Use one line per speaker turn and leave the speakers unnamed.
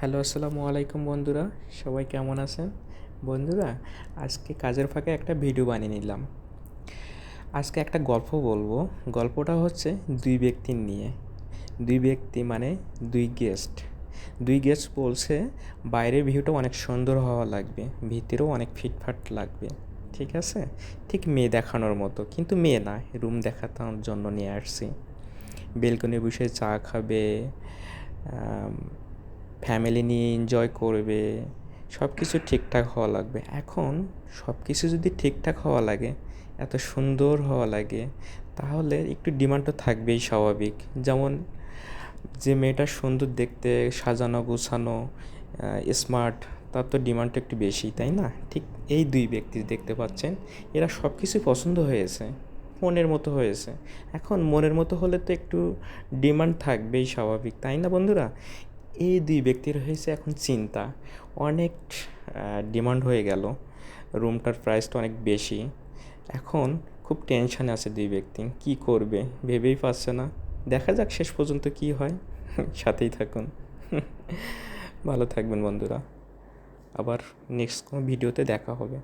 Hello, আসসালামু আলাইকুম বন্ধুরা। সবাই কেমন আছেন? বন্ধুরা, আজকে কাজের ফাঁকে একটা ভিডিও বানিয়ে নিলাম। আজকে একটা গল্প বলবো। গল্পটা হচ্ছে দুই ব্যক্তির নিয়ে। দুই ব্যক্তি মানে দুই গেস্ট। দুই গেস্ট বলছে বাইরের ভিউটা অনেক সুন্দর হওয়া লাগবে, ভিতরেও অনেক ফিটফাট লাগবে। ঠিক আছে? ঠিক মেয়ে দেখানোর মতো, কিন্তু মেয়ে না, রুম দেখানোর জন্য নিয়ে আসছি। বেলকনি বসে চা খাবে, ফ্যামিলি নিয়ে এনজয় করবে, সব কিছু ঠিকঠাক হওয়া লাগবে। এখন সব কিছু যদি ঠিকঠাক হওয়া লাগে, এত সুন্দর হওয়া লাগে, তাহলে একটু ডিমান্ড তো থাকবেই, স্বাভাবিক। যেমন যে মেয়েটা সুন্দর দেখতে, সাজানো গোছানো, স্মার্ট, তার তো ডিমান্ডটা একটু বেশি, তাই না? ঠিক এই দুই ব্যক্তি দেখতে পাচ্ছেন, এরা সব কিছু পছন্দ হয়েছে, মনের মতো হয়েছে। এখন মনের মতো হলে তো একটু ডিমান্ড থাকবেই, স্বাভাবিক, তাই না বন্ধুরা? এই দুই ব্যক্তির হয়েছে এখন চিন্তা, অনেক ডিমান্ড হয়ে গেল, রুমটার প্রাইসটা অনেক বেশি। এখন খুব টেনশানে আছে দুই ব্যক্তি, কী করবে ভেবেই পাচ্ছে না। দেখা যাক শেষ পর্যন্ত কী হয়। সাথেই থাকুন। ভালো থাকবেন বন্ধুরা। আবার নেক্সট কোনো ভিডিওতে দেখা হবে।